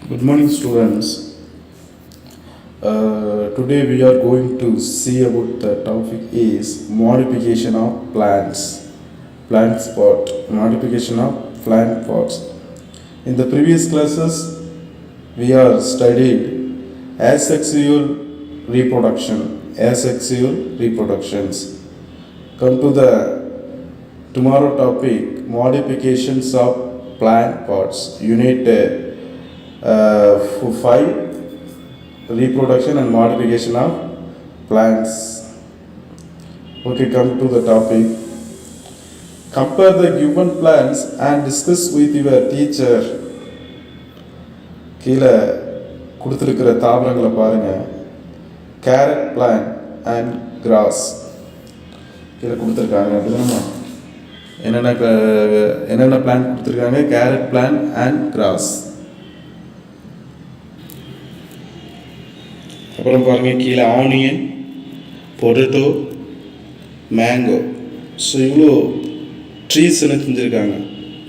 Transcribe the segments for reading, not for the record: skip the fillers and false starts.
Good morning, students. Today we are going to see about the topic is modification of plants. Plant pot. Modification of plant pots. In the previous classes, we are studied asexual reproduction. Asexual reproductions. Come to the tomorrow topic modifications of plant pots. Unit 5 reproduction and modification of plants. Okay, come to the topic. Compare the given plants and discuss with your teacher. கீழே கொடுத்துருக்கிற தாவரங்களை பாருங்க. Carrot plant and cross கீழே கொடுத்துருக்காங்க. அப்படிதானம்மா என்னென்ன plant கொடுத்துருக்காங்க? Carrot plant and cross. அப்புறம் பாருங்கள் கீழே ஆனியன், பொட்டேட்டோ, மேங்கோ. ஸோ இவ்வளோ ட்ரீஸ் என்ன செஞ்சுருக்காங்க,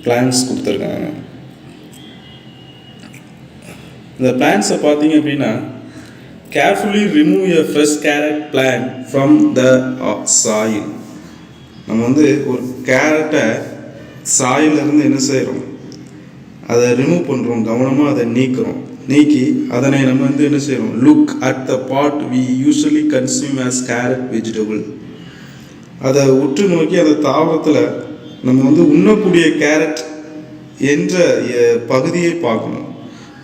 பிளான்ட்ஸ் கொடுத்துருக்காங்க. இந்த பிளான்ட்ஸை பார்த்தீங்க அப்படின்னா carefully remove a fresh carrot plant from the soil. நம்ம வந்து ஒரு கேரட்டை சாயிலிருந்து என்ன செய்கிறோம், அதை ரிமூவ் பண்ணுறோம், கவனமாக அதை நீக்கி அதனை நம்ம வந்து என்ன செய்யணும், look at the part we usually consume as carrot vegetable. அதை உற்று நோக்கி அந்த தாவரத்தில் நம்ம வந்து உண்ணக்கூடிய கேரட் என்ற பகுதியை பார்க்கணும்.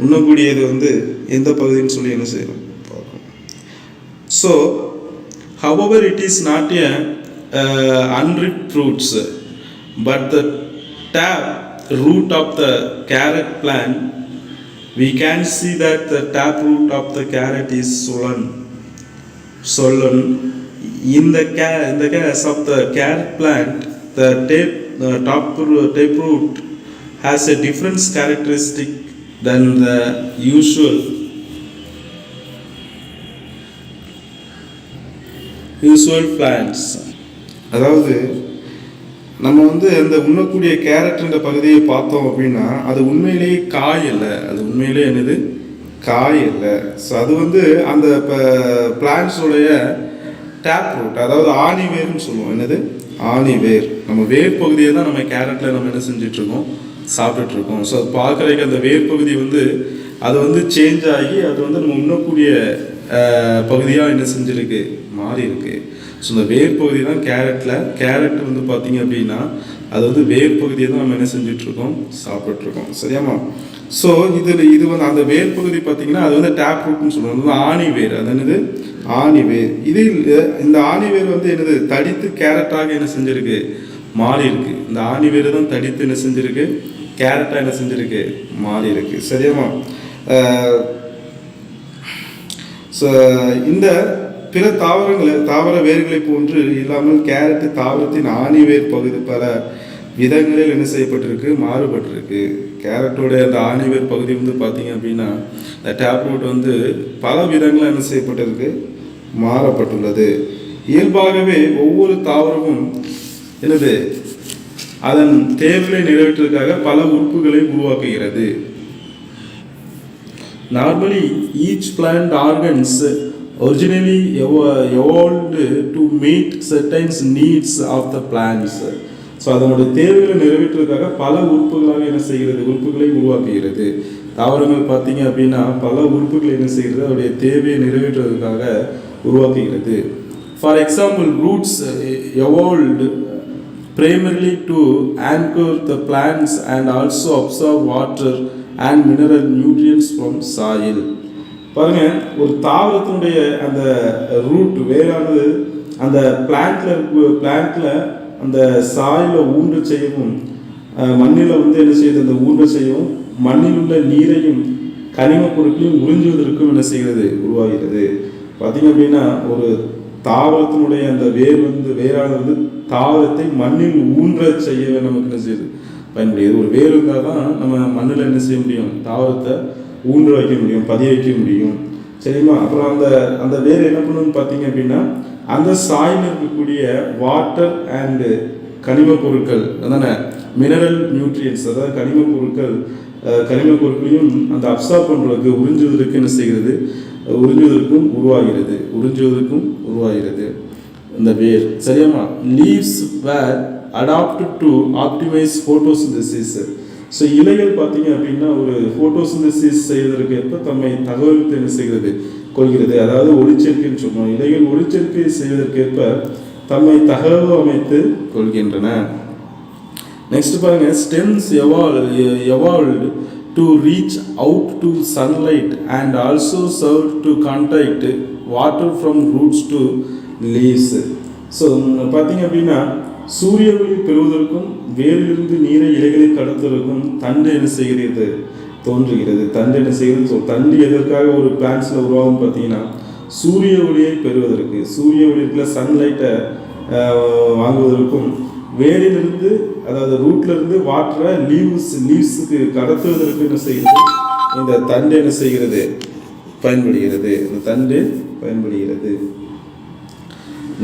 உண்ணக்கூடியது வந்து எந்த பகுதின்னு சொல்லி என்ன செய்யணும் பார்க்கணும். So however it is not a unripe fruits, but the tap root of the carrot plant, we can see that the tap root of the carrot is swollen. In the case of the carrot plant, the top root has a different characteristic than the usual plants. அதாவது நம்ம வந்து அந்த உண்ணக்கூடிய கேரட்ன்ற பகுதியை பார்த்தோம் அப்படின்னா அது உண்மையிலேயே காய் இல்லை, அது உண்மையிலே என்னது காய் இல்லை. ஸோ அது வந்து அந்த பிளான்ட்ஸோடைய டேப் ரூட், அதாவது ஆணி வேர்னு சொல்லுவோம். என்னது ஆணி வேர். நம்ம வேர் பகுதியை தான் நம்ம கேரட்டில் நம்ம என்ன செஞ்சிட்ருக்கோம், சாப்பிட்டுட்ருக்கோம். ஸோ அது பார்க்குறதுக்கு அந்த வேர் பகுதி வந்து அது வந்து சேஞ்ச் ஆகி அது வந்து நம்ம உண்ணக்கூடிய பகுதியாக என்ன செஞ்சுருக்கு, மாறி இருக்கு. ஸோ இந்த வேர் பகுதி தான் கேரட் வந்து பார்த்தீங்க அப்படின்னா அது வந்து வேர் பகுதியை தான் நம்ம என்ன செஞ்சிட்ருக்கோம், சாப்பிட்ருக்கோம். சரியாமா? ஸோ இது வந்து அந்த வேர் பகுதி பார்த்தீங்கன்னா அது வந்து டேப் ரூட்னு சொல்லுவோம். அது வந்து ஆணி வேர். அது என்னது ஆணி வேர். இந்த ஆணி வேர் வந்து என்னது தடித்து கேரட்டாக என்ன செஞ்சிருக்கு, மாறி இருக்கு. இந்த ஆணி வேர் தான் தடித்து என்ன செஞ்சிருக்கு, கேரட்டாக என்ன செஞ்சிருக்கு, மாறி இருக்கு. சரியாமா? ஸோ இந்த பிற தாவர வேர்களை போன்று இல்லாமல் கேரட் தாவரத்தின் ஆணி வேர் பகுதி பல விதங்களில் என்ன செய்யப்பட்டிருக்கு, மாறுபட்டிருக்கு. கேரட்டோட அந்த ஆணி வேர் பகுதி வந்து பார்த்தீங்க அப்படின்னா இந்த டேப் ரூட் வந்து பல விதங்களில் என்ன செய்யப்பட்டிருக்கு, மாறப்பட்டுள்ளது. இயல்பாகவே ஒவ்வொரு தாவரமும் என்னது அதன் தேவைகளை நிறைவேற்றுவதற்காக பல உறுப்புகளை உருவாக்குகிறது. Normally each plant organs originally evolved to meet certain needs of the plants. So அதனுடைய தேவைகளை நிறைவேற்றுவதற்காக பல உறுப்புகளாக என்ன செய்கிறது, உறுப்புகளை உருவாக்குகிறது. தாவரங்கள் பார்த்தீங்க அப்படின்னா பல உறுப்புகளை என்ன செய்கிறது, அதனுடைய தேவையை நிறைவேற்றுவதற்காக உருவாக்குகிறது. For example roots evolved primarily to anchor the plants and also absorb water and mineral nutrients from soil. பாருங்க, ஒரு தாவரத்தினுடைய அந்த ரூட் வேறானது அந்த பிளான்ட்ல அந்த சாயில ஊன்ற செய்யவும், மண்ணில் வந்து என்ன செய்யுது, அந்த ஊன்ற செய்யவும், மண்ணில் உள்ள நீரையும் கனிம பொருட்களையும் உறிஞ்சுவதற்கும் என்ன செய்கிறது, உருவாகிறது. பார்த்தீங்க அப்படின்னா ஒரு தாவரத்தினுடைய அந்த வேரானது வந்து தாவரத்தை மண்ணில் ஊன்ற செய்ய நமக்கு என்ன செய்யுது, பயன்படுகிறது. ஒரு வேர் இருந்தால் தான் நம்ம மண்ணில் என்ன செய்ய முடியும், தாவரத்தை ஊன்ற வைக்க முடியும், பதிய வைக்க முடியும். சரிம்மா? அப்புறம் அந்த வேர் என்ன பண்ணணும்னு பார்த்தீங்க அப்படின்னா அந்த சாயில் இருக்கக்கூடிய வாட்டர் அண்டு கனிம பொருட்கள், அதான மினரல் நியூட்ரியன்ஸ், அதாவது கனிம பொருட்கள் கனிம பொருட்களையும் அந்த அப்சார்ப் பண்ணுறதுக்கு உறிஞ்சுவதற்கு என்ன செய்கிறது, உறிஞ்சுவதற்கும் உருவாகிறது இந்த வேர். சரியாமா? Leaves were adapted to optimize photosynthesis. So இலைகள் பார்த்தீங்க அப்படின்னா ஒரு ஃபோட்டோசிந்தசிஸ் செய்வதற்கு ஏற்ப தம்மை தகவல் என்ன செய்கிறது, கொள்கிறது. அதாவது ஒளிச்சேர்க்கைன்னு சொல்லுவோம். இலைகள் ஒளிச்சேர்க்கை செய்வதற்கேற்ப தம்மை தகவல் அமைத்து கொள்கின்றன. நெக்ஸ்ட் பாருங்க, stems evolved to reach out to sunlight and also served to contact water from roots to leaves. So பார்த்தீங்க அப்படின்னா சூரிய ஒளி பெறுவதற்கும் வேரிலிருந்து நீரை இலைகளை கடத்துவதற்கும் தண்டு என்ன செய்கிறது, தோன்றுகிறது. தண்டு என்ன செய்கிறது? ஸோ தண்டு எதற்காக ஒரு பிளான்ஸில் உருவாகும் பார்த்தீங்கன்னா சூரிய ஒளியை பெறுவதற்கு, சூரிய ஒளிக்குள்ள சன்லைட்டை வாங்குவதற்கும், வேரிலிருந்து அதாவது ரூட்லேருந்து வாட்டரை லீவ்ஸுக்கு கடத்துவதற்கு என்ன செய்கிறது, இந்த தண்டு என்ன செய்கிறது, பயன்படுகிறது. இந்த தண்டு பயன்படுகிறது.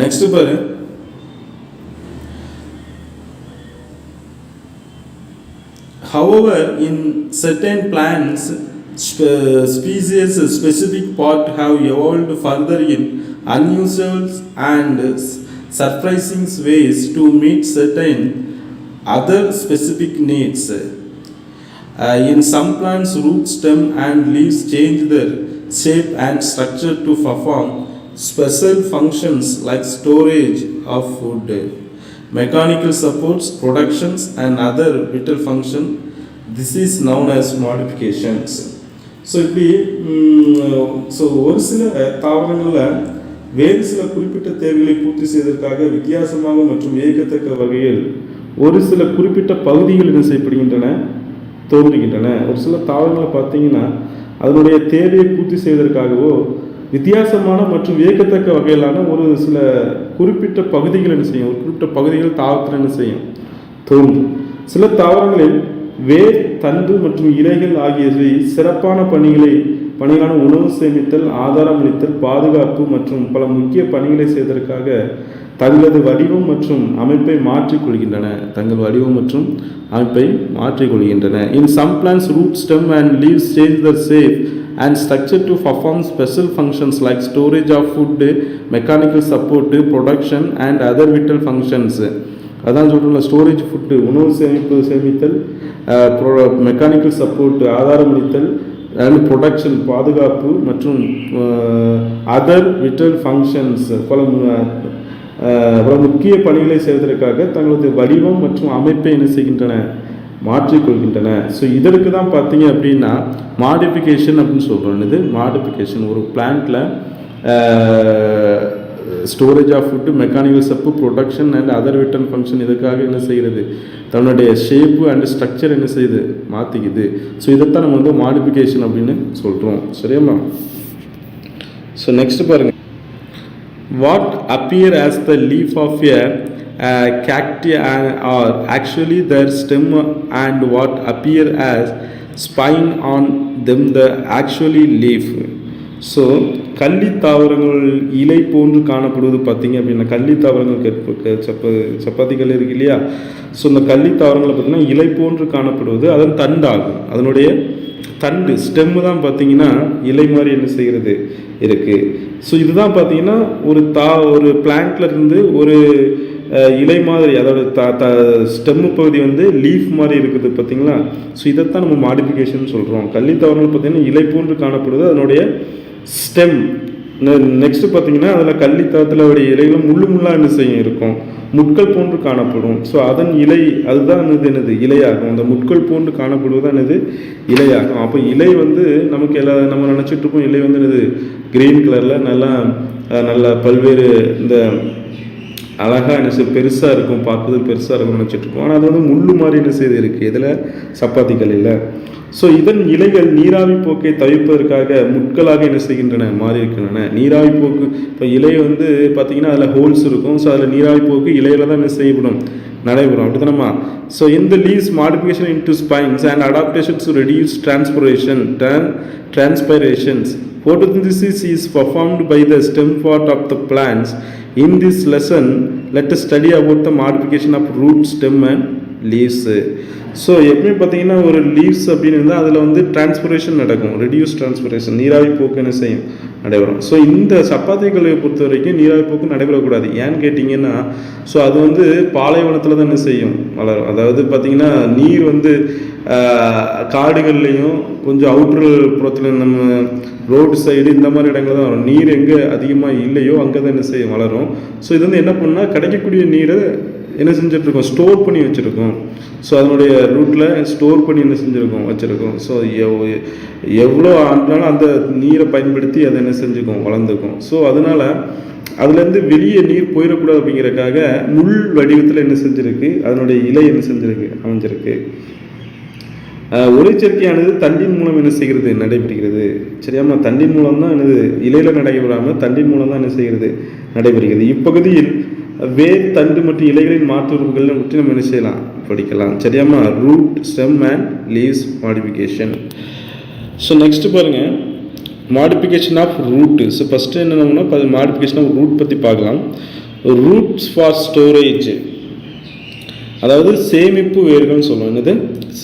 நெக்ஸ்ட் பாரு, however in certain plants species a specific part have evolved further in unusual and surprising ways to meet certain other specific needs. In some plants root, stem and leaves change their shape and structure to perform special functions like storage of food, mechanical supports, productions and other vital function. This is known as modifications. So இப்படி ஒரு சில தாவரங்களில் வேறு சில குறிப்பிட்ட தேவைகளை பூர்த்தி செய்வதற்காக வித்தியாசமாக மற்றும் வியக்கத்தக்க வகையில் ஒரு சில குறிப்பிட்ட பகுதிகள் என்ன செய்யப்படுகின்றன, தோன்றுகின்றன. ஒரு சில தாவரங்களை பார்த்தீங்கன்னா அதனுடைய தேவையை பூர்த்தி செய்வதற்காகவோ வித்தியாசமான மற்றும் வியக்கத்தக்க வகையிலான ஒரு சில குறிப்பிட்ட பகுதிகள் என்ன செய்யும், ஒரு குறிப்பிட்ட பகுதிகள் தாவரத்தில் என்ன செய்யும், தோன்றும். சில தாவரங்களில் வேர், தண்டு மற்றும் இலைகள் ஆகியவை சிறப்பான பணிகளான உணவு சேமித்தல், ஆதாரம் அளித்தல், பாதுகாப்பு மற்றும் பல முக்கிய பணிகளை செய்வதற்காக தங்களது வடிவம் மற்றும் அமைப்பை மாற்றிக்கொள்கின்றன. In some plants, root, stem and leaves change their shape and structure to perform special functions like storage of food, mechanical support, production and other vital functions. அதான் சொல்கிறோம்ல, ஸ்டோரேஜ் ஃபுட்டு, உணவு சேமித்தல், மெக்கானிக்கல் சப்போர்ட், ஆதாரம் அளித்தல், and production, பாதுகாப்பு மற்றும் other Vittal functions, பல முக்கிய பணிகளை செய்வதற்காக தங்களது வடிவம் மற்றும் அமைப்பை என்ன செய்கின்றன, மாற்றிக்கொள்கின்றன. ஸோ இதற்கு தான் பார்த்தீங்க அப்படின்னா மாடிஃபிகேஷன் அப்படின்னு சொல்கிறோம். இது மாடிஃபிகேஷன். ஒரு பிளான்ட்டில் ஸ்டோரேஜ் ஆஃப் ஃபுட்டு, மெக்கானிக்கல் சப்பு, production and other written function, இதுக்காக என்ன செய்கிறது, தன்னுடைய ஷேப்பு அண்ட் ஸ்ட்ரக்சர் என்ன செய்யுது, மாற்றிக்குது. ஸோ இதைத்தான் நம்ம வந்து மாடிஃபிகேஷன் அப்படின்னு சொல்கிறோம். சரியாம்மா? ஸோ நெக்ஸ்ட் பாருங்கள், what appear as the leaf of a cacti are actually their stem and what appear as spine on them the actually leaf. So கள்ளி தாவரங்கள் இலை போன்று காணப்படுவது பார்த்தீங்க அப்படின்னா, கள்ளி தாவரங்கள் சப்பாத்திகள் இருக்கு இல்லையா, ஸோ இந்த கள்ளி தாவரங்களை பார்த்தீங்கன்னா இலை போன்று காணப்படுவது அதன் தண்டாகும். அதனுடைய தண்டு ஸ்டெம்மு தான் பார்த்தீங்கன்னா இலை மாதிரி என்ன செய்கிறது இருக்குது. ஸோ இதுதான் பார்த்தீங்கன்னா ஒரு பிளான்ட்ல இருந்து ஒரு இலை மாதிரி, அதோட ஸ்டெம்மு பகுதி வந்து லீஃப் மாதிரி இருக்குது பார்த்தீங்களா. ஸோ இதைத்தான் நம்ம மாடிஃபிகேஷன் சொல்கிறோம். கள்ளி தாவரங்கள் பார்த்தீங்கன்னா இலை போன்று காணப்படுவது அதனுடைய ஸ்டெம். நெக்ஸ்ட் பார்த்தீங்கன்னா அதில் கள்ளி தாவரத்தில் இலைகளும் முள்ளாக என்ன செய்யும் இருக்கும், முட்கள் போன்று காணப்படும். ஸோ அதன் இலை அதுதான் என்னது இலையாகும். அந்த முட்கள் போன்று காணப்படுவது என்னது இலையாகும். அப்போ இலை வந்து நமக்கு நம்ம நினச்சிட்டு இருப்போம், இலை வந்து என்னது கிரீன் கலரில் நல்லா பல்வேறு இந்த அழகாக என்ன செய்ய பெருசாக இருக்கும், பார்ப்பது பெருசாக இருக்கும்னு நினச்சிட்ருக்கோம். ஆனால் அது வந்து முள்ளு மாதிரி என்ன செய்து இருக்குது இதில் சப்பாத்திகள் இல்லை. ஸோ இதன் இலைகள் நீராவி போக்கை தவிர்ப்பதற்காக முட்களாக என்ன செய்கின்றன, மாறி இருக்கின்றன. நீராவி போக்கு இப்போ இலை வந்து பார்த்திங்கன்னா அதில் ஹோல்ஸ் இருக்கும். ஸோ அதில் நீராவி போக்கு இலையில தான் என்ன செய்யப்படும், நடைபெறும். அப்படி தானம்மா? ஸோ இந்த leaves modification into spines and adaptations to reduce transpirations. Photosynthesis is performed by the stem part of the plants. In this lesson, let us study about the modification of root, stem and leaves. So எப்பவுமே பார்த்தீங்கன்னா ஒரு leaves அப்படின்னு இருந்தால் அதில் வந்து transpiration நடக்கும், reduce transpiration, நீராவி போக்கு என்ன செய்யும், நடைபெறும். ஸோ இந்த சப்பாத்திகளை பொறுத்த வரைக்கும் நீராவி போக்கு நடைபெறக்கூடாது. ஏன்னு கேட்டிங்கன்னா ஸோ அது வந்து பாலைவனத்தில் தான் என்ன செய்யும், வளரும். அதாவது பார்த்திங்கன்னா நீர் வந்து காடுகள்லேயும் கொஞ்சம் அவுட்ரு புறத்தில் நம்ம ரோடு சைடு இந்த மாதிரி இடங்கள் தான் வரும். நீர் எங்கே அதிகமாக இல்லையோ அங்கே தான் என்ன செய்யும், வளரும். ஸோ இது வந்து என்ன பண்ணால் கிடைக்கக்கூடிய நீரை என்ன செஞ்சிட்ருக்கோம், ஸ்டோர் பண்ணி வச்சுருக்கோம். ஸோ அதனுடைய ரூட்டில் ஸ்டோர் பண்ணி என்ன செஞ்சுருக்கோம், வச்சுருக்கோம். ஸோ எவ்வளோ ஆனாலும் அந்த நீரை பயன்படுத்தி அதை என்ன செஞ்சுக்கும், வளர்ந்துக்கும். ஸோ அதனால் அதுலேருந்து வெளியே நீர் போயிடக்கூடாது அப்படிங்கிறதுக்காக முள் வடிவத்தில் என்ன செஞ்சுருக்கு, அதனுடைய இலை என்ன செஞ்சுருக்கு, அமைஞ்சிருக்கு. ஒளிச்சேர்க்கையானது தண்டின் மூலம் என்ன செய்கிறது, நடைபெறுகிறது. சரியாமா, தண்டின் மூலம் தான் என்னது, இலையில் நடைபெறாமல் தண்டின் மூலம் தான் என்ன செய்கிறது, நடைபெறுகிறது. இப்பகுதியில் வேர், தண்டு மற்றும் இலைகளின் மாற்று உறுப்புகளை பற்றி நம்ம என்ன செய்யலாம், படிக்கலாம். சரியாமா, root, stem and leaves modification. So next பாருங்கள், modification of root. So first என்னென்னா மாடிஃபிகேஷன் ஆஃப் ரூட் பற்றி பார்க்கலாம். ரூட்ஸ் ஃபார் ஸ்டோரேஜ், அதாவது சேமிப்பு வேர்கள் சொல்லுவோம். என்னது,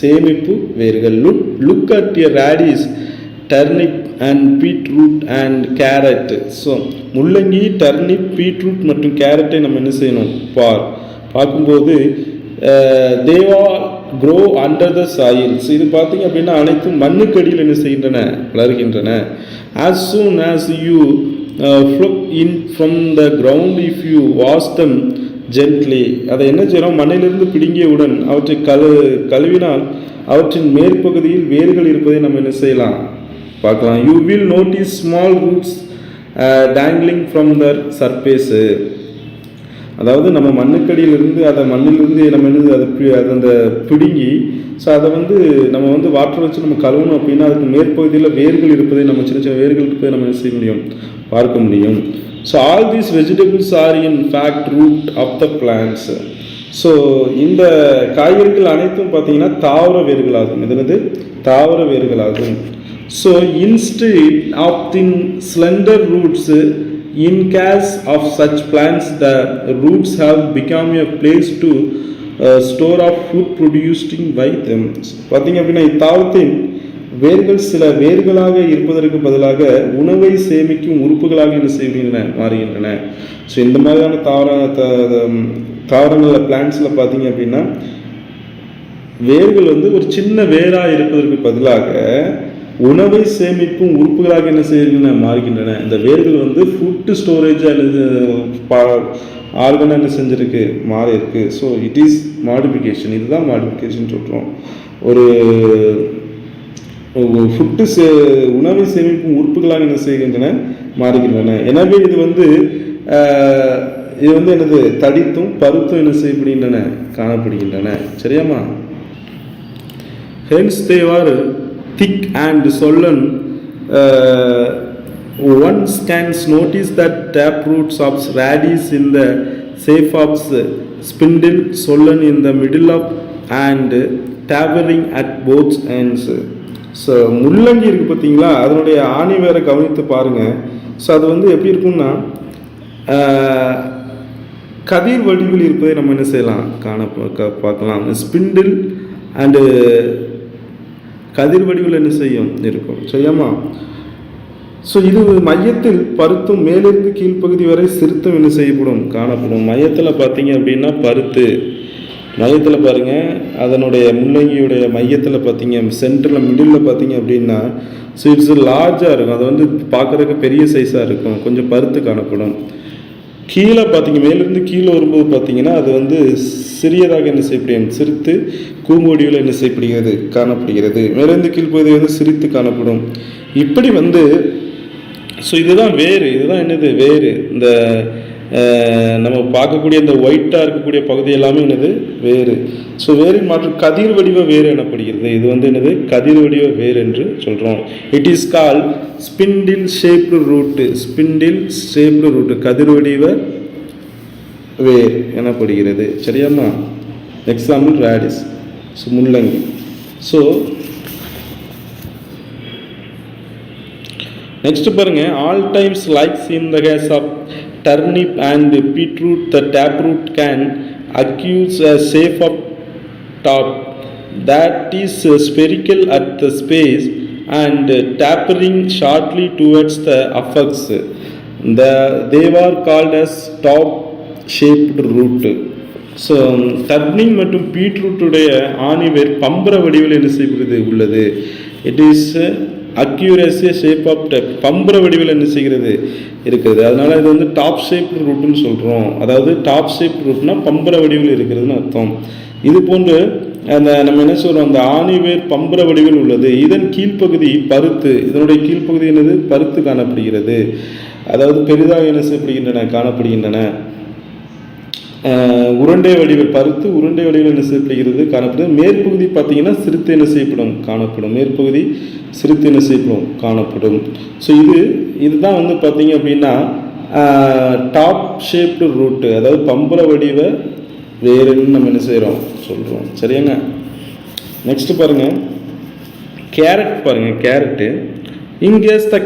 சேமிப்பு வேர்கள். Look at a radius, turnip and beetroot and carrot. So முள்ளங்கி, டர்னிப், பீட்ரூட் மற்றும் கேரட்டை நம்ம என்ன செய்யணும், பார்க்கும்போது தேவா க்ரோ அண்டர் த சாயில்ஸ். இது பார்த்தீங்க அப்படின்னா அனைத்தும் மண்ணுக்கடியில் என்ன செய்கின்றன, வளர்கின்றன. as soon as you pluck in from the ground, if you wash them gently. அதை என்ன செய்யணும், மண்ணிலிருந்து பிடுங்கியவுடன் அவற்றை கழுவினால் அவற்றின் மேற்பகுதியில் வேர்கள் இருப்பதை நம்ம என்ன செய்யலாம், பார்க்கலாம். You will notice small roots dangling from the surface. அதாவது நம்ம மண்ணுக்கடியிலிருந்து அதை மண்ணிலிருந்து நம்ம என்னது அதை அந்த பிடுங்கி, ஸோ அதை வந்து நம்ம வந்து வாட்டர் வச்சு நம்ம கழுவணும் அப்படின்னா அதுக்கு மேற்பகுதியில் வேர்கள் இருப்பதை நம்ம சின்ன சின்ன வேர்கள் இருப்பதை நம்ம என்ன செய்ய முடியும், பார்க்க முடியும். So all these vegetables are in fact root of the plants. So இந்த காய்கறிகள் அனைத்தும் பார்த்தீங்கன்னா தாவர வேர்களாகும். இது தாவர வேர்களாகும். So instead of thin slender roots, in case of such plants the roots have become a place to store of food producing by them. பார்த்தீங்க அப்படின்னா இத்தாவரத்தின் வேர்கள் சில வேர்களாக இருப்பதற்கு பதிலாக உணவை சேமிக்கும் உறுப்புகளாக என்ன செய்கின்றன, மாறுகின்றன. ஸோ இந்த மாதிரியான தாவரங்களில் பிளான்ட்ஸில் பார்த்தீங்க அப்படின்னா வேர்கள் வந்து ஒரு சின்ன வேராக இருப்பதற்கு பதிலாக உணவை சேமிக்கும் உறுப்புகளாக என்ன செய்கின்றன, மாறுகின்றன. இந்த வேர்கள் வந்து ஃபுட் ஸ்டோரேஜ் ஆர்கனாக என்ன செஞ்சிருக்கு, மாறி இருக்கு. So it is modification. இதுதான் மாடிஃபிகேஷன் சொல்கிறோம். ஒரு ஃபுட்டு உணவை சேமிக்கும் உறுப்புகளாக என்ன செய்கின்றன, மாறுகின்றன. எனவே இது வந்து என்னது, தடித்தும் பருத்தும் என்ன செய்யப்படுகின்றன, காணப்படுகின்றன. சரியாமா, hence they are thick and swollen. One can notice that tap roots of radish in the shape of spindle, swollen in the middle of and tapering at both ends. So முள்ளங்கி இருக்குது பார்த்தீங்களா, அதனுடைய ஆணி வேற கவனித்து பாருங்கள். ஸோ அது வந்து எப்படி இருக்குன்னா கதிர் வடிவில் இருப்பதை நம்ம என்ன செய்யலாம், பார்க்கலாம். ஸ்பிண்டில் அண்டு கதிர் வடிவில் என்ன செய்யும், இருக்கும். சரியாமா. ஸோ இது மையத்தில் பருத்தும் மேலிருந்து கீழ்ப்பகுதி வரை சிறுத்தம் என்ன செய்யப்படும், காணப்படும். மையத்தில் பார்த்தீங்க அப்படின்னா பருத்து, மையத்தில் பாருங்கள், அதனுடைய முள்ளங்கியுடைய மையத்தில் பார்த்தீங்க, சென்டரில் மிடில் பார்த்தீங்க அப்படின்னா ஸோ இட்ஸ் லார்ஜாக இருக்கும். அது வந்து பார்க்குறதுக்கு பெரிய சைஸாக இருக்கும், கொஞ்சம் பருத்து காணப்படும். கீழே பார்த்தீங்க, மேலிருந்து கீழே வரும்போது பார்த்தீங்கன்னா அது வந்து சிறியதாக என்ன செய்யப்படும், சிரித்து கூம்பொடியில் என்ன செய்யப்படுகிறது, காணப்படுகிறது. மேலிருந்து கீழ்ப்பகுதி வந்து சிரித்து காணப்படும். இப்படி வந்து ஸோ இதுதான் வேறு, இதுதான் என்னது வேறு. இந்த நம்ம பார்க்கக்கூடிய இந்த ஒயிட்டாக இருக்கக்கூடிய பகுதி எல்லாமே என்னது வேறு. ஸோ வேரின் மாற்றம் கதிர் வடிவ வேறு எனப்படுகிறது. இது வந்து என்னது, கதிர் வடிவ வேறு என்று சொல்கிறோம். It is call spindle shaped root. Spindle shaped root கதிர் வடிவ வேர் எனப்படுகிறது. சரியாம்மா. எக்ஸாம்பிள் ரேடிஸ், ஸோ முள்ளங்கி. ஸோ நெக்ஸ்ட் பாருங்க, all times likes in the case of turnip and beetroot, the taproot can accuse a shape of top that is spherical at the space and tapering shortly towards the apex. They were called as top shaped root. So turnip மற்றும் பீட்ரூட்டுடைய ஆணிவேர் பம்பர வடிவில் என்ன செய்கிறது உள்ளது. It is accuracy shape of tap பம்பர வடிவில் என்ன செய்கிறது இருக்கிறது. அதனால் இது வந்து டாப் ஷேப் ரூட்டுன்னு சொல்கிறோம். அதாவது டாப் ஷேப் ரூட்னா பம்பர வடிவில் இருக்கிறதுன்னு அர்த்தம். இது போன்று அந்த நம்ம என்ன சொல்கிறோம், அந்த ஆணிவேர் பம்பர வடிவில் உள்ளது. இதன் கீழ்ப்பகுதி பருத்து, இதனுடைய கீழ்ப்பகுதி என்னது பருத்து காணப்படுகிறது. அதாவது பெரிதாக என்ன செய்யப்படுகின்றன காணப்படுகின்றன. உருண்டை வடிவில் பருத்து உருண்டை வடிவில் என்ன செய்யப்படுகிறது காணப்படும். மேற்பகுதி பார்த்தீங்கன்னா சிறுத்து என்ன செய்யப்படும் காணப்படும். மேற்பகுதி சிறுத்து என்ன செய்யப்படும் காணப்படும். ஸோ இதுதான் வந்து பார்த்தீங்க அப்படின்னா டாப் ஷேப்டு ரூட்டு, அதாவது பம்பர வடிவ வேறுன்னு நம்ம என்ன செய்கிறோம் சொல்கிறோம். சரியாங்க. நெக்ஸ்ட் பாருங்க, கேரட் பாருங்க. Carrot in case the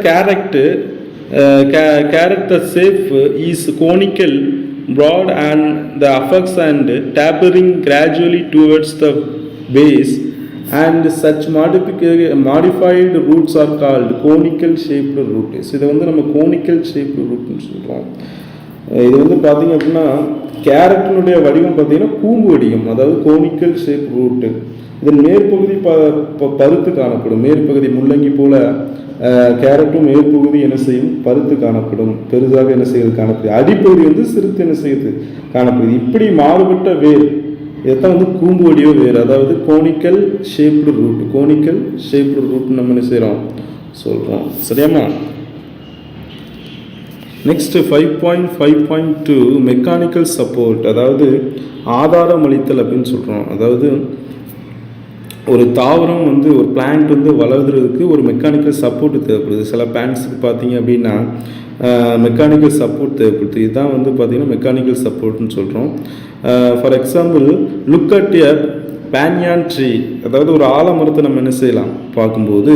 carrot the shape is conical, broad and the apex and tapering gradually towards the base, and such modified roots are called conical shaped roots. இது வந்து நம்ம conical shaped rootனு சொல்கிறோம். இது வந்து பார்த்தீங்க அப்படின்னா கேரட்டினுடைய வடிவம் பார்த்தீங்கன்னா கூம்பு வடிவம், அதாவது கோனிக்கல் ஷேப் ரூட்டு. இதன் மேற்பகுதி பருத்து காணப்படும். மேற்பகுதி முள்ளங்கி போல கேரட்டும் மேற்பகுதி என்ன செய்யும் பருத்து காணப்படும், பெரிதாக என்ன செய்வது காணப்படுது. அடிப்பகுதி வந்து சிறுத்து என்ன செய்யுது காணப்படுது. இப்படி மாறுபட்ட வேர் இதைத்தான் வந்து கூம்பு வடிவ வேர், அதாவது conical shaped root. Conical shaped root நம்ம என்ன செய்கிறோம் சொல்கிறோம். சரியாமா. நெக்ஸ்ட் 5.5.2 மெக்கானிக்கல் சப்போர்ட், அதாவது ஆதாரம் அளித்தல் அப்படின்னு சொல்கிறோம். அதாவது ஒரு தாவரம் வந்து ஒரு பிளான்ட் வந்து வளர்கிறதுக்கு ஒரு மெக்கானிக்கல் சப்போர்ட் தேவைப்படுது. சில பிளான்ட்ஸுக்கு பார்த்தீங்க அப்படின்னா மெக்கானிக்கல் சப்போர்ட் தேவைப்படுது. இதுதான் வந்து பார்த்தீங்கன்னா மெக்கானிக்கல் சப்போர்ட்னு சொல்கிறோம். For example look at a banyan tree, அதாவது ஒரு ஆலமரத்தை நம்ம என்ன செய்யலாம் பார்க்கும்போது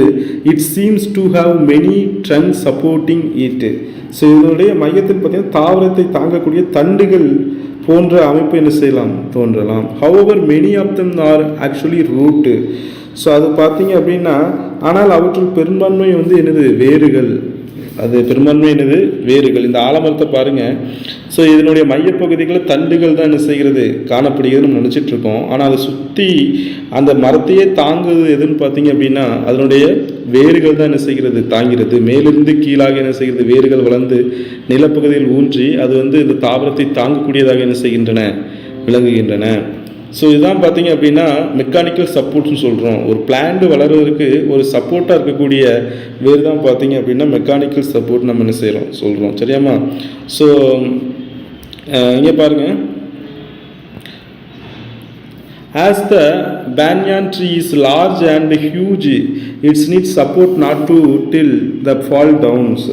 it seems to have many trunk supporting it. So இதனுடைய மையத்தில் பார்த்தீங்கன்னா தாவரத்தை தாங்கக்கூடிய தண்டுகள் போன்ற அமைப்பு என்ன செய்யலாம் தோன்றலாம். However many of them are actually root. So அது பார்த்தீங்க அப்படின்னா ஆனால் அவற்றுள் பெரும்பான்மை வந்து என்னது வேர்கள். அது பெரும்பான்மை என்னது வேர்கள். இந்த ஆலமரத்தை பாருங்கள். ஸோ இதனுடைய மையப்பகுதிகளில் தண்டுகள் தான் என்ன செய்கிறது காணப்படுகிறது நம்ம நினச்சிட்டு இருக்கோம். ஆனால் அதை சுற்றி அந்த மரத்தையே தாங்குது எதுன்னு பார்த்தீங்க அப்படின்னா அதனுடைய வேர்கள் தான் என்ன செய்கிறது தாங்கிறது. மேலிருந்து கீழாக என்ன செய்கிறது வேர்கள் வளர்ந்து நிலப்பகுதியில் ஊன்றி அது வந்து இந்த தாவரத்தை தாங்கக்கூடியதாக என்ன செய்கின்றன விளங்குகின்றன. ஸோ இதுதான் பார்த்தீங்க அப்படின்னா மெக்கானிக்கல் சப்போர்ட்னு சொல்கிறோம். ஒரு பிளான்ட் வளர்வதற்கு ஒரு சப்போர்ட்டாக இருக்கக்கூடிய வேறு தான் பார்த்தீங்க அப்படின்னா மெக்கானிக்கல் சப்போர்ட் நம்ம என்ன செய்கிறோம் சொல்கிறோம். சரியாமா. ஸோ இங்கே பாருங்கள், as the banyan tree is large and huge, it needs support not to till the fall downs.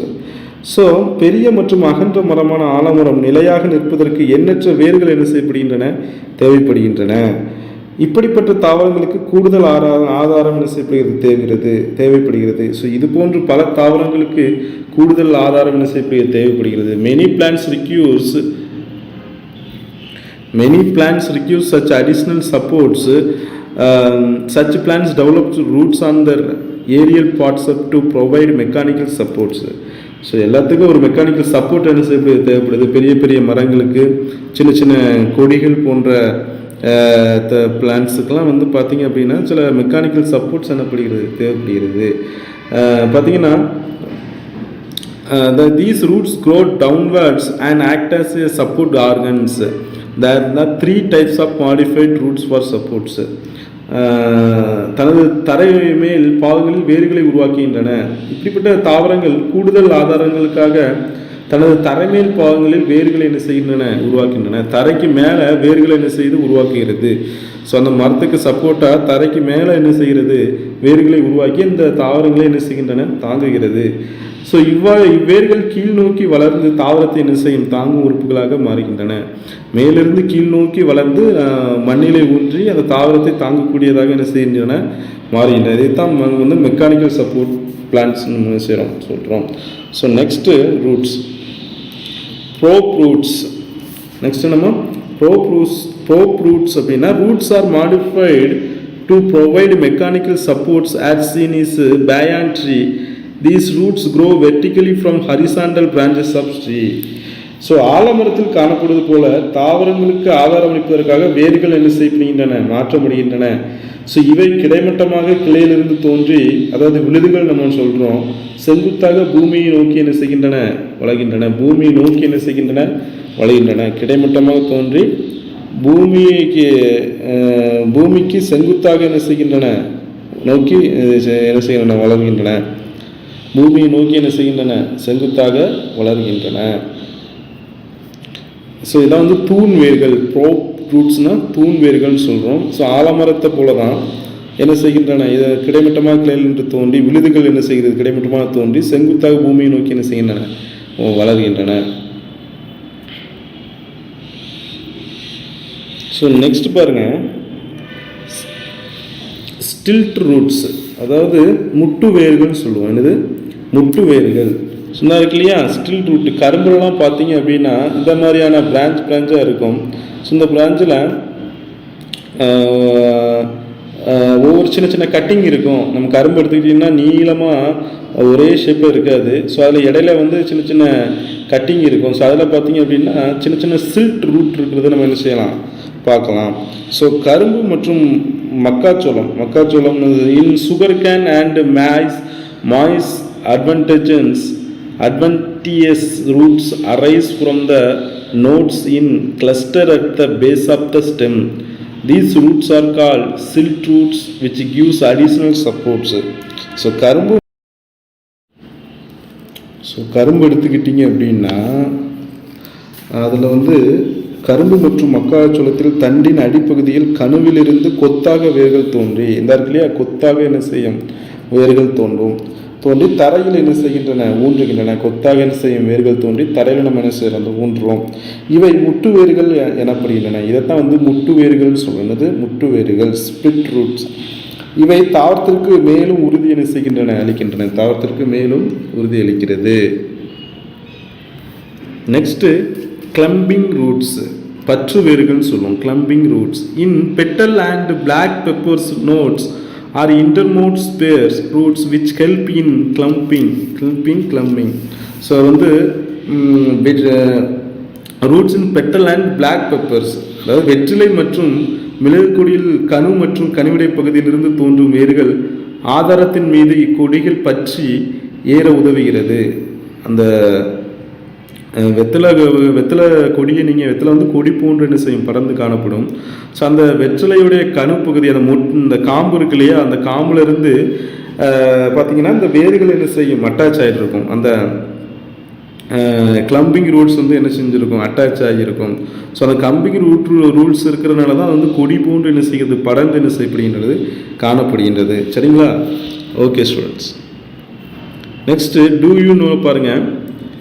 So பெரிய மற்றும் அகன்ற மரமான ஆலமரம் நிலையாக நிற்பதற்கு எண்ணற்ற வேர்கள் என்ன செய்யப்படுகின்றன தேவைப்படுகின்றன. இப்படிப்பட்ட தாவரங்களுக்கு கூடுதல் ஆதாரம் என்ன செய்யப்படுகிறது தேவைப்படுகிறது. ஸோ இது போன்று பல தாவரங்களுக்கு கூடுதல் ஆதாரம் என்ன செய்யப்படுகிறது தேவைப்படுகிறது. Many plants require such additional supports. Such plants develop roots on their aerial parts to provide mechanical supports. So எல்லாத்துக்கும் ஒரு மெக்கானிக்கல் சப்போர்ட் என்ன செய்யப்படுது தேவைப்படுது. பெரிய பெரிய மரங்களுக்கு, சின்ன சின்ன கொடிகள் போன்ற பிளான்ட்ஸுக்கெல்லாம் வந்து பார்த்திங்க அப்படின்னா சில மெக்கானிக்கல் சப்போர்ட்ஸ் என்னப்படுகிறது தேவைப்படுகிறது. பார்த்திங்கன்னா these roots grow downwards and act as a support organs. There are 3 types of modified roots for supports. தனது தரை மேல் பாகங்களில் வேர்களை உருவாக்குகின்றன. இப்படிப்பட்ட தாவரங்கள் கூடுதல் ஆதாரங்களுக்காக தனது தரைமேல் பாகங்களில் வேர்களை என்ன செய்கின்றன உருவாக்கின்றன. தரைக்கு மேலே வேர்களை என்ன செய்து உருவாக்குகிறது. ஸோ அந்த மரத்துக்கு சப்போர்ட்டாக தரைக்கு மேலே என்ன செய்கிறது வேர்களை உருவாக்கி இந்த தாவரங்களை என்ன செய்கின்றன தாங்குகிறது. ஸோ இவ்வேர்கள் கீழ் நோக்கி வளர்ந்து தாவரத்தை என்ன செய்யும் தாங்கும் உறுப்புகளாக மாறுகின்றன. மேலிருந்து கீழ் நோக்கி வளர்ந்து மண்ணிலை ஊன்றி அந்த தாவரத்தை தாங்கக்கூடியதாக என்ன செய்கின்றன மாறுகின்றன. இதைத்தான் வந்து மெக்கானிக்கல் சப்போர்ட் பிளான்ட்ஸ் நம்ம செய்கிறோம் சொல்கிறோம். So next roots, probe roots. Next நம்ம ப்ரோப் ரூட்ஸ் அப்படின்னா roots R modified to provide mechanical supports as seen is banyan tree. These roots grow vertically from horizontal branches of tree. So ஆலமரத்தில் காணப்படுவது போல தாவரங்களுக்கு ஆதாரம் அளிப்பதற்காக வேர்கள் என்ன செய்யப்படுகின்றன, மாற்றப்படுகின்றன. ஸோ இவை கிடைமட்டமாக கிளையிலிருந்து தோன்றி, அதாவது விழுதுகள் நம்ம சொல்கிறோம், செங்குத்தாக பூமியை நோக்கி என்ன செய்கின்றன, வளர்கின்றன. பூமியை நோக்கி என்ன செய்கின்றன, வளர்கின்றன. கிடைமட்டமாக தோன்றி பூமிக்கு செங்குத்தாக என்ன செய்கின்றன, நோக்கி என்ன செய்கின்றன, வளர்கின்றன. பூமியை நோக்கி என்ன செய்கின்றன, செங்குத்தாக வளர்கின்றன. ஸோ இதான் வந்து தூண் வேர்கள். ப்ரோப் ரூட்ஸ்னால் தூண் வேர்கள்னு சொல்கிறோம். ஸோ ஆலமரத்தை போல தான் என்ன செய்கின்றன, இதை கிடைமட்டமாக கிளையில் என்று தோன்றி விழுதுகள் என்ன செய்கிறது, கிடைமட்டமாக தோன்றி செங்குத்தாக பூமியை நோக்கி என்ன செய்கின்றன, வளர்கின்றன. ஸோ நெக்ஸ்ட் பாருங்கள், ஸ்டில்ட் ரூட்ஸ், அதாவது முட்டு வேர்கள் சொல்லுவோம். என்னது, முட்டு வேர்கள் சொன்னா இருக்கு இல்லையா. ஸ்டில் ரூட்டு கரும்புலாம் பார்த்தீங்க அப்படின்னா இந்த மாதிரியான பிரான்ச்சாக இருக்கும். ஸோ இந்த பிரான்ச்சில் ஒவ்வொரு சின்ன சின்ன கட்டிங் இருக்கும். நம்ம கரும்பு எடுத்துக்கிட்டிங்கன்னா நீளமாக ஒரே ஷேப்பில் இருக்காது. ஸோ அதில் இடையில வந்து சின்ன சின்ன கட்டிங் இருக்கும். ஸோ அதில் பார்த்தீங்க அப்படின்னா சின்ன சின்ன சில்ட் ரூட் இருக்கிறத நம்ம என்ன செய்யலாம், பார்க்கலாம். ஸோ கரும்பு மற்றும் மக்காச்சோளம் in sugar cane and maize adventitious roots arise from the nodes in cluster at the base of the stem. These roots are called silt roots which gives additional supports. So கரும்பு எடுத்துக்கிட்டீங்க அப்படின்னா அதில் வந்து கரும்பு மற்றும் மக்காச்சோளத்தில் தண்டின் அடிப்பகுதியில் கணுவிலிருந்து கொத்தாக வேர்கள் தோன்றி, இந்த இடத்துலையா கொத்தாக என்ன செய்யும், வேர்கள் தோன்றி தரையில் என்ன செய்கின்றன, ஊன்றுகின்றன. கொத்தாக என்ன செய்யும், வேர்கள் தோன்றி தரையில் நம்ம என்ன செய்யறோம், ஊன்றுறோம். இவை முட்டு வேர்கள் எனப்படுகின்றன. இதைத்தான் வந்து முட்டு வேர்கள் சொல்றது. முட்டு வேர்கள், ஸ்பிளிட் ரூட்ஸ். இவை தாவரத்திற்கு மேலும் உறுதி என்ன செய்கின்றன, அளிக்கின்றன. தாவரத்திற்கு மேலும் உறுதி அளிக்கிறது. நெக்ஸ்ட் கிளம்பிங் ரூட்ஸ், பற்று வேர்கள் சொல்லுவோம். Climbing roots in betel and black peppers nodes are intermode spheres roots which help in clumping. So வந்து roots in petal and black peppers, அதாவது வெற்றிலை மற்றும் மிளகு கொடியில் கணு மற்றும் கனிவிடை பகுதியிலிருந்து தோன்றும் வேர்கள் ஆதாரத்தின் மீது இக்கொடிகள் பற்றி ஏற உதவுகிறது. அந்த வெத்தலை கொடியை நீங்கள் வெத்தலை வந்து கொடி போன்று என்ன செய்யும், பறந்து காணப்படும். ஸோ அந்த வெற்றிலையுடைய கணு பகுதி, அந்த இந்த காம்பு இருக்கு இல்லையா, அந்த காம்புலேருந்து பார்த்தீங்கன்னா இந்த வேர்கள் என்ன செய்யும், அட்டாச் ஆகிட்டு இருக்கும். அந்த கிளம்பிங் ரூட்ஸ் வந்து என்ன செஞ்சுருக்கும், அட்டாச் ஆகியிருக்கும். ஸோ அந்த கிளம்பிங் ரூட்ஸ் இருக்கிறதுனால தான் வந்து கொடி போன்று என்ன செய்கிறது, படர்ந்து என்ன செய்யப்படுகின்றது, காணப்படுகின்றது. சரிங்களா? Okay students, next do you know பாருங்கள்.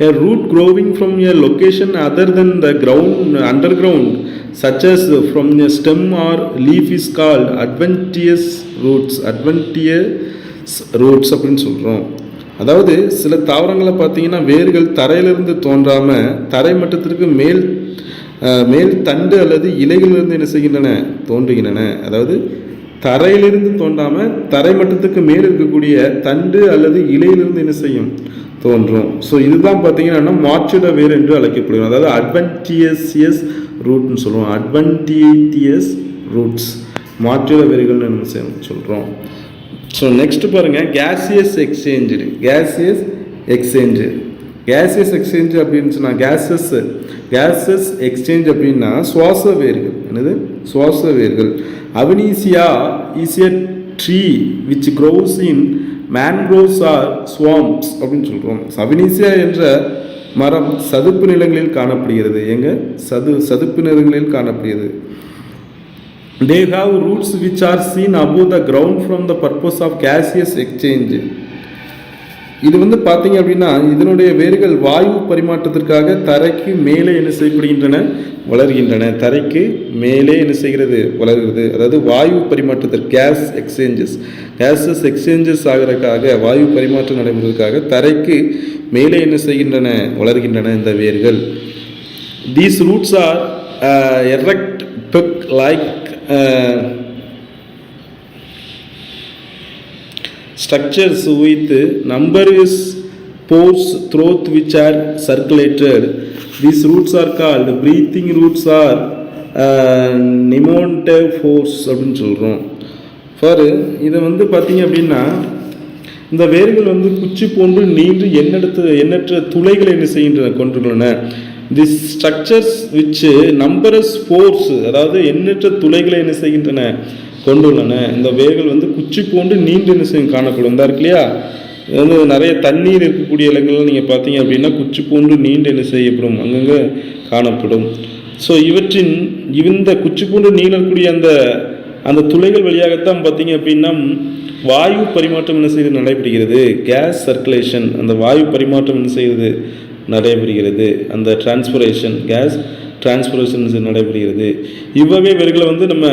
A root growing from a location other than the underground, such as from a stem or leaf, is called adventitious roots. அப்படின்னு சொல்கிறோம். அதாவது சில தாவரங்களை பார்த்தீங்கன்னா வேர்கள் தரையிலிருந்து தோன்றாமல் தரை மட்டத்திற்கு மேல் தண்டு அல்லது இலைகளிலிருந்து என்ன செய்கின்றன, தோன்றுகின்றன. அதாவது தரையிலிருந்து தோன்றாமல் தரை மட்டத்துக்கு மேல் இருக்கக்கூடிய தண்டு அல்லது இலையிலிருந்து என்ன செய்யும், தோன்றும். ஸோ இதுதான் பார்த்தீங்கன்னா மாற்றிட வேர் என்று அழைக்கப்படுகிறது. அதாவது அட்வென்டிஷியஸ் ரூட்னு சொல்லுவோம். அட்வென்டிஷியஸ் ரூட்ஸ், மாற்றிட வேர்கள் நம்ம சொல்கிறோம். ஸோ நெக்ஸ்ட் பாருங்கள், கேசியஸ் எக்ஸ்சேஞ்சு அப்படின்னு சொன்னால் கேசஸ் எக்ஸ்சேஞ்ச் அப்படின்னா சுவாச வேர்கள். என்னது, சுவாச வேர்கள். அவனீசியா is a tree which grows in mangroves or swamps அப்படின்னு சொல்கிறோம். அவனீசியா என்ற மரம் சதுப்பு நிலங்களில் காணப்படுகிறது. சதுப்பு நிலங்களில் காணப்படுகிறது. They have roots which are seen above the ground from the purpose of gaseous exchange. இது வந்து பார்த்தீங்க அப்படின்னா இதனுடைய வேர்கள் வாயு பரிமாற்றத்திற்காக தரைக்கு மேலே என்ன செய்யப்படுகின்றன, வளர்கின்றன. தரைக்கு மேலே என்ன செய்கிறது, வளர்கிறது. அதாவது வாயு பரிமாற்றத்திற்கு கேஸஸ் எக்ஸ்சேஞ்சஸ் ஆகிறதுக்காக, வாயு பரிமாற்றம் நடைபெறுவதற்காக தரைக்கு மேலே என்ன செய்கின்றன, வளர்கின்றன இந்த வேர்கள். These roots are erect, like structures with numerous pores through which are circulated. These roots are called breathing roots or pneumatophores அப்படின்னு சொல்கிறோம். ஃபார் இதை வந்து பார்த்தீங்க அப்படின்னா இந்த வேர்கள் வந்து குச்சி போன்று நீண்டு எண்ணற்ற துளைகளை என்ன செய்கின்றன கொண்டுள்ளன. திஸ் ஸ்ட்ரக்சர்ஸ் விச் நம்பரஸ் போர்ஸ், அதாவது எண்ணற்ற துளைகளை என்ன செய்கின்றன கொண்டுள்ளன. இந்த வேர்கள் வந்து குச்சி போன்று நீண்டு என்ன செய்யும் காணப்படும். இந்த இருக்கு இல்லையா, இது வந்து நிறைய தண்ணீர் இருக்கக்கூடிய இடங்கள்லாம் நீங்கள் பார்த்தீங்க அப்படின்னா குச்சி போன்று நீண்டு என்ன செய்யப்படும், அங்கங்கே காணப்படும். ஸோ இவற்றின் இந்த குச்சி போன்று நீளக்கூடிய அந்த துளைகள் வழியாகத்தான் பார்த்தீங்க அப்படின்னா வாயு பரிமாற்றம் என்ன செய்து நடைபெறுகிறது, கேஸ் சர்க்குலேஷன், அந்த வாயு பரிமாற்றம் என்ன செய்கிறது நடைபெறுகிறது, அந்த டிரான்ஸ்பிரேஷன், கேஸ் டிரான்ஸ்பிரேஷன் நடைபெறுகிறது. இவ்வகை வேர்களை வந்து நம்ம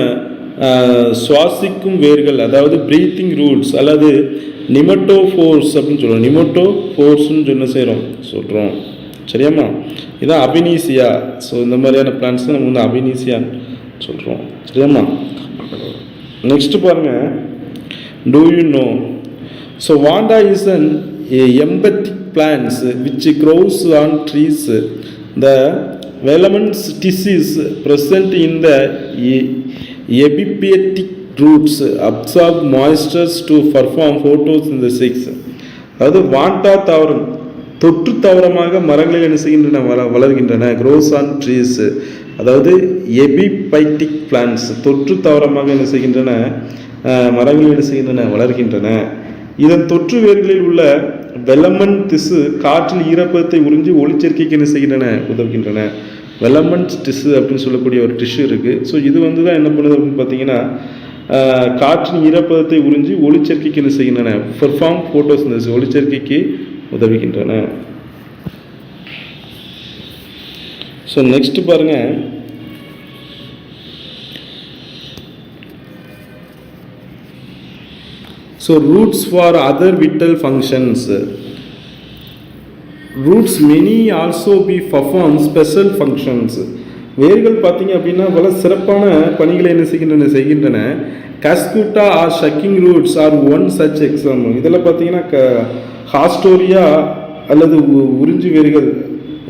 சுவாசிக்கும் வேர்கள், அதாவது பிரீத்திங் ரூட்ஸ் அல்லது நிமட்டோஃபோர்ஸ் அப்படின்னு சொல்கிறோம். நிமட்டோஃபோர்ஸ்ன்னு சொல்கிறோம். சரியாம்மா, இதான் அபினீசியா. ஸோ இந்த மாதிரியான பிளான்ஸ் தான் நம்ம வந்து அபினீசியான்னு சொல்கிறோம். சரியாம்மா, நெக்ஸ்ட் பாருங்கள். Do you know? So Vanda is an emphatic plants which grows on trees. The velamentous tissues present in the epiphytic roots absorb moisture to perform photosynthesis. அதாவது வாண்டா தாவரம் தொற்று தாவரமாக மரங்களில் என்ன செய்கின்றன வளர்கின்றன. க்ரோஸ் ஆன் ட்ரீஸ், அதாவது எபிபைட்டிக் பிளான்ஸ் தொற்று தாவரமாக என்ன செய்கின்றன மரங்களில் என்ன செய்கின்றன வளர்கின்றன. இதன் தொற்று வேர்களில் உள்ள வெலமன் திசு காற்றில் ஈரப்பதத்தை உறிஞ்சி ஒளிச்சேர்க்கைக்கு என்ன செய்கின்றன உதவுகின்றன. வெலமன் டிஷ்யூ அப்படின்னு சொல்லக்கூடிய ஒரு டிஷ்யூ இருக்குது. ஸோ இது வந்து தான் என்ன பண்ணுது அப்படின்னு பார்த்தீங்கன்னா காற்றின் ஈரப்பதத்தை உறிஞ்சி ஒளிச்சேர்க்கைக்கு என்ன செய்கின்றன, பெர்ஃபார்ம் ஃபோட்டோசிந்தசிஸ், ஒளிச்சேர்க்கைக்கு உதவுகின்றன. ஸோ நெக்ஸ்ட் பாருங்கள். So roots for other vital functions. Roots many also be perform special functions. வேர்கள் பார்த்தீங்க அப்படின்னா பல சிறப்பான பணிகளை என்ன செய்கின்றன. Cuscuta or sucking roots are one such example. இதெல்லாம் பார்த்தீங்கன்னா ஹாஸ்டோரியா அல்லது உறிஞ்சி வேர்கள்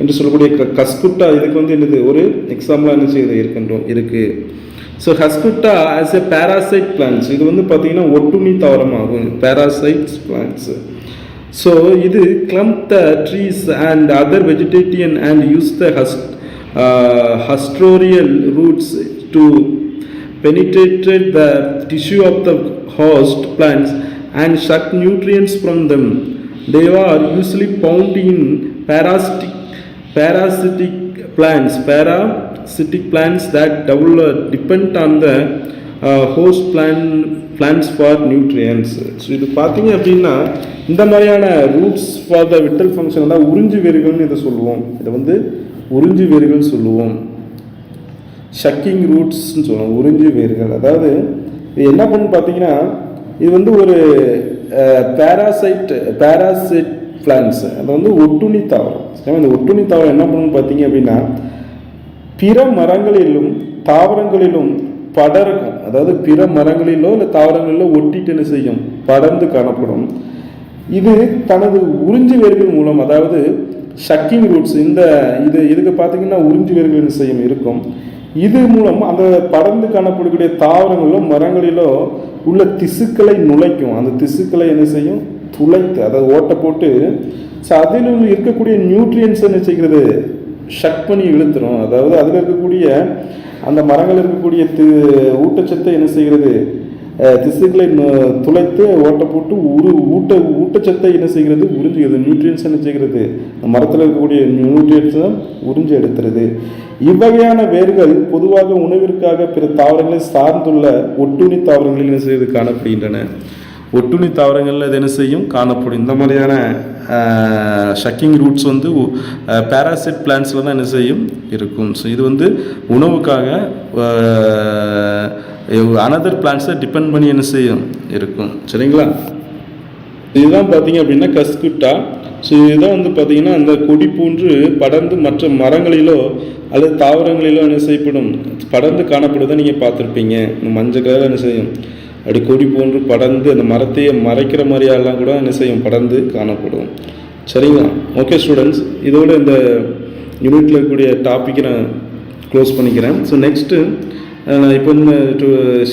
என்று சொல்லக்கூடிய கஸ்குட்டா இதுக்கு வந்து என்னது ஒரு எக்ஸாம்பிளாக என்ன செய்யுது இருக்குது. So Cuscuta as a parasite plants, இது வந்து பார்த்தீங்கன்னா ஒட்டுண்ணி தாவரமாகும், பேராசைட்ஸ் பிளான்ஸ். ஸோ இது clamp the trees and other vegetarian and use the haustorial roots to penetrate the tissue of the host plants and suck nutrients from them. They are usually found in parasitic plants that depend on the host plants for nutrients. So இது பார்த்தீங்க அப்படின்னா இந்த மாதிரியான roots for the vital function தான் உறிஞ்சி வேர்கள்னு இதை சொல்லுவோம். இதை வந்து உறிஞ்சி வேர்கள் சொல்லுவோம், ஷக்கிங் ரூட்ஸ்ன்னு சொல்லுவோம், உறிஞ்சி வேர்கள். அதாவது இது என்ன பண்ணு பார்த்தீங்கன்னா இது வந்து ஒரு பேராசைட் பிளான்ஸ், அது வந்து ஒட்டுண்ணி தாவரம். இந்த ஒட்டுண்ணி தாவரம் என்ன பண்ணணும்னு பார்த்தீங்க அப்படின்னா பிற மரங்களிலும் தாவரங்களிலும் படர்க்கும், அதாவது பிற மரங்களிலோ இல்லை தாவரங்களிலோ ஒட்டிட்டு என்ன செய்யும், படர்ந்து காணப்படும். இது தனது உறிஞ்சி வேர்கள் மூலம், அதாவது ஷக்கிங் ரூட்ஸ், இதுக்கு பார்த்தீங்கன்னா உறிஞ்சி வேர்கள் என்ன செய்யும் இருக்கும். இது மூலம் அந்த படர்ந்து காணப்படக்கூடிய தாவரங்களிலோ மரங்களிலோ உள்ள திசுக்களை நுழைக்கும். அந்த திசுக்களை என்ன செய்யும், துளைத்து, அதாவது ஓட்டை போட்டு அதில் இருக்கக்கூடிய நியூட்ரியன்ஸ் என்ன செய்கிறது, ஷக் பண்ணி இழுத்துரும். அதாவது அதில் இருக்கக்கூடிய அந்த மரங்கள் இருக்கக்கூடிய ஊட்டச்சத்தை என்ன செய்கிறது, திசுக்களை துளைத்து ஓட்டை போட்டு ஊட்டச்சத்தை என்ன செய்கிறது, உறிஞ்சுகிறது. நியூட்ரியன்ஸ் என்ன செய்கிறது, மரத்தில் இருக்கக்கூடிய நியூட்ரியன்ஸை உறிஞ்சி எடுத்துறது. இவ்வகையான வேர்கள் பொதுவாக உணவிற்காக பிற தாவரங்களை சார்ந்துள்ள ஒட்டுண்ணி தாவரங்களில் என்ன செய்வது காணப்படுகின்றன. ஒட்டுண்ணி தாவரங்களில் இது என்ன செய்யும் காணப்படும். இந்த மாதிரியான ஷக்கிங் ரூட்ஸ் வந்து பேராசைட் பிளான்ஸில் தான் என்ன செய்யும் இருக்கும். ஸோ இது வந்து உணவுக்காக அனதர் பிளான்ஸை டிபெண்ட் பண்ணி என்ன செய்யும் இருக்கும். சரிங்களா, இதுதான் பார்த்தீங்க அப்படின்னா கஸ்குட்டா. ஸோ இதுதான் வந்து பார்த்தீங்கன்னா அந்த கொடி போன்று படர்ந்து மற்ற மரங்களிலோ அல்லது தாவரங்களிலோ என்ன செய்யப்படும், படர்ந்து காணப்படுவதை நீங்கள் பார்த்துருப்பீங்க. மஞ்சள் கலரில் என்ன செய்யும், அப்படி கொடி போன்று படர்ந்து அந்த மரத்தையே மறைக்கிற மாதிரியெல்லாம் கூட என்ன செய்யும், படர்ந்து காணப்படும். சரிங்களா? ஓகே ஸ்டூடெண்ட்ஸ், இதோட இந்த யூனிட்டில் இருக்கக்கூடிய டாப்பிக்கை நான் க்ளோஸ் பண்ணிக்கிறேன். ஸோ நெக்ஸ்ட்டு இப்போ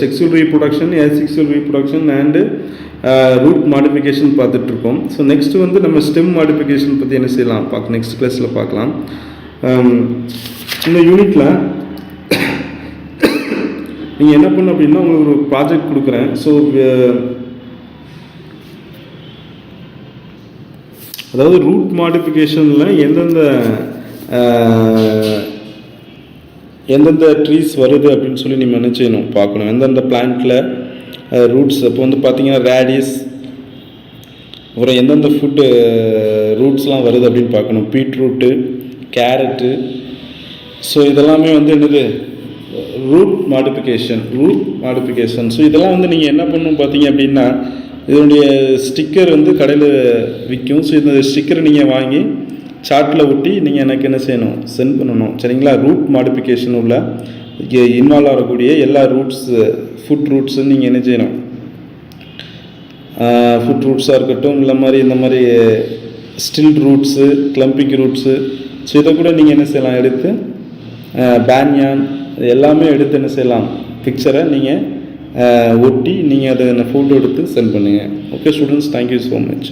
sexual reproduction, asexual reproduction and root modification பார்த்துட்ருக்கோம். ஸோ நெக்ஸ்ட்டு வந்து நம்ம ஸ்டெம் மாடிஃபிகேஷன் பற்றி என்ன செய்யலாம் நெக்ஸ்ட் கிளாஸில் பார்க்கலாம். இந்த யூனிட்டில் நீங்கள் என்ன பண்ணணும் அப்படின்னா, உங்களுக்கு ஒரு ப்ராஜெக்ட் கொடுக்குறேன். ஸோ அதாவது ரூட் மாடிஃபிகேஷனில் எந்தெந்த ட்ரீஸ் வருது அப்படின்னு சொல்லி நீங்கள் என்ன செய்யணும் பார்க்கணும். எந்தெந்த பிளான்ட்டில் ரூட்ஸ், இப்போ வந்து பார்த்தீங்கன்னா ரேடிஸ், அப்புறம் எந்தெந்த ஃபுட்டு ரூட்ஸ்லாம் வருது அப்படின்னு பார்க்கணும். Beetroot, carrot. ஸோ இதெல்லாமே வந்து என்னது, ரூட் மாடிஃபிகேஷன். ஸோ இதெல்லாம் வந்து நீங்கள் என்ன பண்ணணும் பார்த்தீங்க அப்படின்னா, இதனுடைய ஸ்டிக்கர் வந்து கடையில் விற்கும். ஸோ இந்த ஸ்டிக்கரை நீங்கள் வாங்கி சார்ட்டில் ஒட்டி நீங்கள் எனக்கு என்ன செய்யணும், சென்ட் பண்ணணும். சரிங்களா? ரூட் மாடிஃபிகேஷன் உள்ள இன்வால்வ் ஆகக்கூடிய எல்லா ஃபுட் ரூட்ஸுன்னு நீங்கள் என்ன செய்யணும், ஃபுட் ரூட்ஸாக இருக்கட்டும், இந்த மாதிரி still roots, climbing roots. So இதை கூட நீங்கள் என்ன செய்யலாம், எடுத்து பேன்யான் எல்லாமே எடுத்து என்ன செய்யலாம், பிக்சரை நீங்கள் ஒட்டி நீங்கள் அதை ஃபோட்டோ எடுத்து சென்ட் பண்ணுங்கள். Okay students, thank you so much.